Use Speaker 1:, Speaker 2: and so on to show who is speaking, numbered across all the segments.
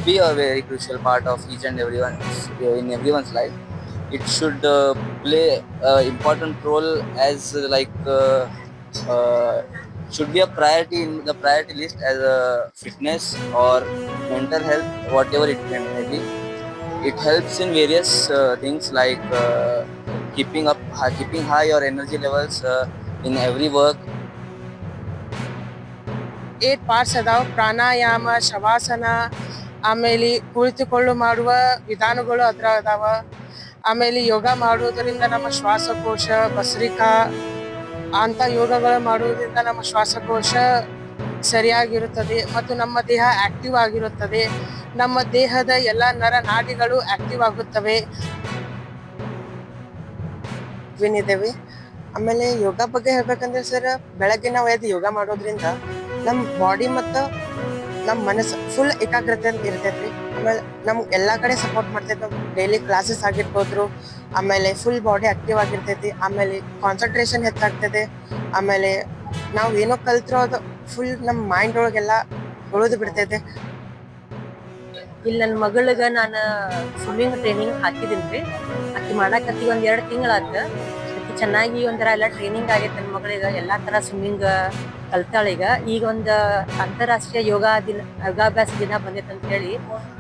Speaker 1: be a very crucial part of each and everyone's life. It should play an important role as uh, should be a priority in the priority list as a fitness or mental health, whatever it may be. It helps in various things like keeping high your energy levels in every work.
Speaker 2: 8 parts ಅದಾವ. ಪ್ರಾಣಾಯಾಮ, ಶವಾಸನ, ಆಮೇಲೆ ಕುಳಿತುಕೊಳ್ಳು ಮಾಡುವ ವಿಧಾನಗಳು ಅದ್ರ ಅದಾವ. ಆಮೇಲೆ ಯೋಗ ಮಾಡುವುದರಿಂದ ನಮ್ಮ ಶ್ವಾಸಕೋಶ, ಭಸ್ರಿಕಾ ಅಂಥ ಯೋಗಗಳು ಮಾಡುವುದರಿಂದ ನಮ್ಮ ಶ್ವಾಸಕೋಶ ಸರಿಯಾಗಿರುತ್ತದೆ ಮತ್ತು ನಮ್ಮ ದೇಹ ಆಕ್ಟಿವ್ ಆಗಿರುತ್ತದೆ. ನಮ್ಮ ದೇಹದ ಎಲ್ಲ ನರನಾಡಿಗಳು ಆಕ್ಟಿವ್ ಆಗುತ್ತವೆ. ಇದ್ದೇವೆ. ಆಮೇಲೆ ಯೋಗ ಬಗ್ಗೆ ಹೇಳ್ಬೇಕಂದ್ರೆ ಸರ್, ಬೆಳಗ್ಗೆ ನಾವು ಎದ್ದು ಯೋಗ ಮಾಡೋದ್ರಿಂದ ನಮ್ಮ ಬಾಡಿ ಮತ್ತು ನಮ್ಮ ಮನಸ್ಸು ಫುಲ್ ಏಕಾಗ್ರತೆ ಅಂತ ಇರ್ತೈತ್ರಿ. ಆಮೇಲೆ ನಮ್ಗೆ ಎಲ್ಲ ಕಡೆ ಸಪೋರ್ಟ್ ಮಾಡ್ತೈತೆ. ನಾವು ಡೈಲಿ ಕ್ಲಾಸಸ್ ಆಗಿರ್ಬೋದ್ರು, ಆಮೇಲೆ ಫುಲ್ ಬಾಡಿ ಆಕ್ಟಿವ್ ಆಗಿರ್ತೈತಿ. ಆಮೇಲೆ ಕಾನ್ಸಂಟ್ರೇಷನ್ ಹೆಚ್ಚಾಗ್ತದೆ. ಆಮೇಲೆ ನಾವು ಏನೋ ಕಲ್ತಿರೋ ಅದು ಫುಲ್ ನಮ್ಮ ಮೈಂಡ್ ಒಳಗೆಲ್ಲ ಉಳಿದು ಬಿಡ್ತೈತೆ.
Speaker 3: ಇಲ್ಲಿ ನನ್ನ ಮಗಳಿಗೆ ನಾನು ಸ್ವಿಮ್ಮಿಂಗ್ ಟ್ರೈನಿಂಗ್ ಹಾಕಿದ್ದೀನಿ ರೀ. ಆಕೆ ಮಾಡಾಕತ್ತಿ 1-2 ತಿಂಗಳಾತ. ಆಕೆ ಚೆನ್ನಾಗಿ ಒಂಥರ ಎಲ್ಲ ಟ್ರೈನಿಂಗ್ ಆಗೈತೆ ನನ್ನ ಮಗಳಿಗೆ. ಎಲ್ಲ ಥರ ಸ್ವಿಮ್ಮಿಂಗ್ ಕಲ್ತಾಳೀಗ. ಈಗ ಒಂದು ಅಂತಾರಾಷ್ಟ್ರೀಯ ಯೋಗಾಭ್ಯಾಸ ದಿನ ಬಂದೈತೆ ಅಂತ ಹೇಳಿ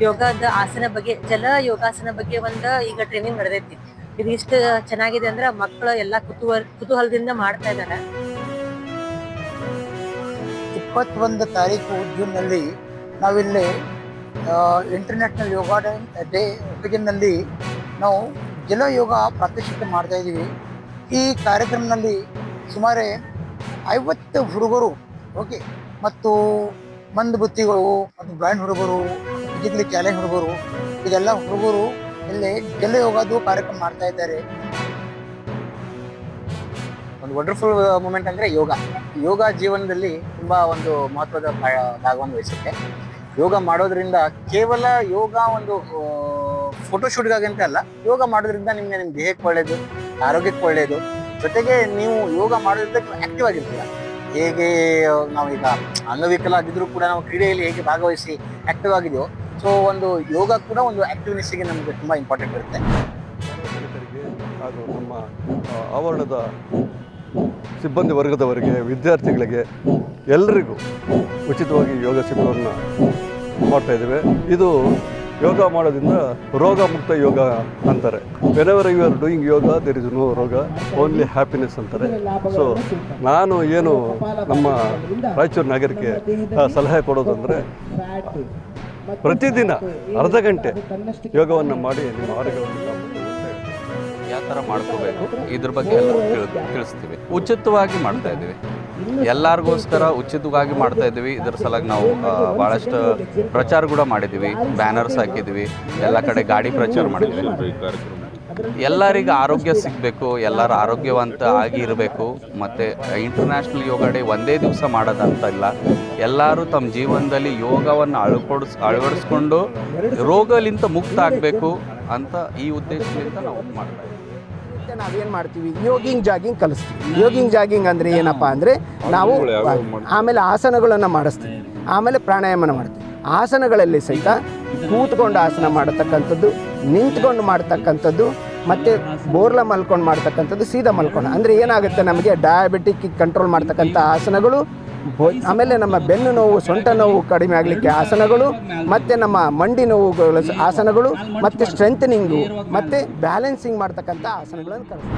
Speaker 3: ಯೋಗದ ಆಸನ ಬಗ್ಗೆ, ಜಲ ಯೋಗಾಸನ ಬಗ್ಗೆ ಈಗ ಟ್ರೈನಿಂಗ್ ನಡೆದೈತಿ. ಇದು ಇಷ್ಟು ಚೆನ್ನಾಗಿದೆ ಅಂದ್ರೆ ಮಕ್ಕಳು ಎಲ್ಲ ಕುತೂಹಲದಿಂದ ಮಾಡ್ತಾ ಇದ್ದಾರೆ.
Speaker 4: 21 ತಾರೀಕು ಜೂನ್ನಲ್ಲಿ ನಾವಿಲ್ಲಿ ಇಂಟರ್ನ್ಯಾಷನಲ್ ಯೋಗ ಡೇ ಒಕೆಜನ್ನಲ್ಲಿ ನಾವು ಜಲ ಯೋಗ ಪ್ರಾತ್ಯಕ್ಷಿಕೆ ಮಾಡ್ತಾಯಿದ್ದೀವಿ. ಈ ಕಾರ್ಯಕ್ರಮದಲ್ಲಿ ಸುಮಾರು 50 ಹುಡುಗರು ಮತ್ತು ಮಂದಬುದ್ಧಿಗಳು ಮತ್ತು ಬ್ಲೈಂಡ್ ಹುಡುಗರು, ಫಿಸಿಕಲಿ ಚಾಲೆಂಜ್ ಹುಡುಗರು, ಇದೆಲ್ಲ ಹುಡುಗರು ಇಲ್ಲಿ ಜಲ ಯೋಗದ್ದು ಕಾರ್ಯಕ್ರಮ ಮಾಡ್ತಾ ಇದ್ದಾರೆ.
Speaker 5: ಒಂದು ವಂಡರ್ಫುಲ್ ಮೂಮೆಂಟ್ ಅಂದರೆ ಯೋಗ ಜೀವನದಲ್ಲಿ ತುಂಬ ಒಂದು ಮಹತ್ವದ ಭಾಗವನ್ನು ವಹಿಸುತ್ತೆ. ಯೋಗ ಮಾಡೋದ್ರಿಂದ ಕೇವಲ ಯೋಗ ಒಂದು ಫೋಟೋಶೂಟ್ಗಾಗಿ ಅಂತ ಅಲ್ಲ, ಯೋಗ ಮಾಡೋದ್ರಿಂದ ನಿಮ್ಮ ದೇಹಕ್ಕೆ ಒಳ್ಳೆಯದು, ಆರೋಗ್ಯಕ್ಕೆ ಒಳ್ಳೆಯದು. ಜೊತೆಗೆ ನೀವು ಯೋಗ ಮಾಡೋದ್ರಿಂದ ಆಕ್ಟಿವ್ ಆಗಿರ್ತೀರ. ಹೇಗೆ ನಾವೀಗ ಅಂಗವಿಕಲ ಆಗಿದ್ರೂ ಕೂಡ ನಾವು ಕ್ರೀಡೆಯಲ್ಲಿ ಹೇಗೆ ಭಾಗವಹಿಸಿ ಆಕ್ಟಿವ್ ಆಗಿದೆಯೋ, ಸೊ ಒಂದು ಯೋಗ ಕೂಡ ಒಂದು ಆಕ್ಟಿವ್ನೆಸ್ಸಿಗೆ ನಮಗೆ ತುಂಬ ಇಂಪಾರ್ಟೆಂಟ್ ಇರುತ್ತೆ.
Speaker 6: ಹಾಗೂ ನಮ್ಮ ಆವರಣದ ಸಿಬ್ಬಂದಿ ವರ್ಗದವರಿಗೆ, ವಿದ್ಯಾರ್ಥಿಗಳಿಗೆ ಎಲ್ಲರಿಗೂ ಉಚಿತವಾಗಿ ಯೋಗ ಶಿಬಿರವನ್ನು ಮಾಡ್ತಾಯಿದ್ದೇವೆ. ಇದು ಯೋಗ ಮಾಡೋದ್ರಿಂದ ರೋಗ ಮುಕ್ತ ಯೋಗ ಅಂತಾರೆ. Whenever you are doing yoga there is no ರೋಗ, ಓನ್ಲಿ ಹ್ಯಾಪಿನೆಸ್ ಅಂತಾರೆ. ಸೊ ನಾನು ಏನು ನಮ್ಮ ರಾಯಚೂರು ನಾಗರಿಕೆ ಸಲಹೆ ಕೊಡೋದಂದರೆ, ಪ್ರತಿದಿನ ಅರ್ಧ ಗಂಟೆ ಯೋಗವನ್ನು ಮಾಡಿ ನಿಮ್ಮ ಆರೋಗ್ಯವನ್ನು
Speaker 7: ಯಾವ ಥರ ಮಾಡ್ಕೋಬೇಕು ಇದ್ರ ಬಗ್ಗೆ ಎಲ್ಲ ತಿಳಿಸ್ತೀವಿ. ಉಚಿತವಾಗಿ ಮಾಡ್ತಾ ಇದ್ದೀವಿ, ಎಲ್ಲರಿಗೋಸ್ಕರ ಉಚಿತವಾಗಿ ಮಾಡ್ತಾ ಇದ್ದೀವಿ. ಇದ್ರ ಸಲುವಾಗಿ ನಾವು ಭಾಳಷ್ಟು ಪ್ರಚಾರ ಕೂಡ ಮಾಡಿದ್ದೀವಿ, ಬ್ಯಾನರ್ಸ್ ಹಾಕಿದ್ದೀವಿ, ಎಲ್ಲ ಕಡೆ ಗಾಡಿ ಪ್ರಚಾರ ಮಾಡಿದ್ದೀವಿ. ಎಲ್ಲರಿಗೂ ಆರೋಗ್ಯ ಸಿಗಬೇಕು, ಎಲ್ಲರೂ ಆರೋಗ್ಯವಂತ ಆಗಿ ಇರಬೇಕು. ಮತ್ತು ಇಂಟರ್ನ್ಯಾಷನಲ್ ಯೋಗ ಡೇ ಒಂದೇ ದಿವಸ ಮಾಡೋದಂತ ಇಲ್ಲ, ಎಲ್ಲರೂ ತಮ್ಮ ಜೀವನದಲ್ಲಿ ಯೋಗವನ್ನು ಅಳವಡಿಸ್ಕೊಂಡು ರೋಗಲಿಂದ ಮುಕ್ತ ಆಗಬೇಕು ಅಂತ ಈ ಉದ್ದೇಶದಿಂದ ನಾವು ಮಾಡ್ತಾ ಇದ್ದೀವಿ.
Speaker 8: ನಾವೇನು ಮಾಡ್ತೀವಿ, ಜಾಗಿಂಗ್ ಕಲಿಸ್ತೀವಿ. ಜಾಗಿಂಗ್ ಅಂದರೆ ಏನಪ್ಪ ಅಂದರೆ, ನಾವು ಆಮೇಲೆ ಆಸನಗಳನ್ನು ಮಾಡಿಸ್ತೀವಿ, ಆಮೇಲೆ ಪ್ರಾಣಾಯಾಮನ ಮಾಡ್ತೀವಿ. ಆಸನಗಳಲ್ಲಿ ಸಹಿತ ಕೂತ್ಕೊಂಡು ಆಸನ ಮಾಡತಕ್ಕಂಥದ್ದು, ನಿಂತ್ಕೊಂಡು ಮಾಡ್ತಕ್ಕಂಥದ್ದು, ಮತ್ತು ಬೋರ್ಲ ಮಲ್ಕೊಂಡು ಮಾಡ್ತಕ್ಕಂಥದ್ದು, ಸೀದಾ ಮಲ್ಕೊಂಡು. ಅಂದರೆ ಏನಾಗುತ್ತೆ, ನಮಗೆ ಡಯಾಬಿಟಿಕ್ ಕಂಟ್ರೋಲ್ ಮಾಡ್ತಕ್ಕಂಥ ಆಸನಗಳು, ಆಮೇಲೆ ನಮ್ಮ ಬೆನ್ನು ನೋವು, ಸೊಂಟ ನೋವು ಕಡಿಮೆ ಆಗಲಿಕ್ಕೆ ಆಸನಗಳು, ಮತ್ತು ನಮ್ಮ ಮಂಡಿ ನೋವುಗಳ ಆಸನಗಳು, ಮತ್ತು ಸ್ಟ್ರೆಂಥನಿಂಗು ಮತ್ತು ಬ್ಯಾಲೆನ್ಸಿಂಗ್ ಮಾಡ್ತಕ್ಕಂಥ ಆಸನಗಳನ್ನು ಕಲಿಸ್ತೀವಿ.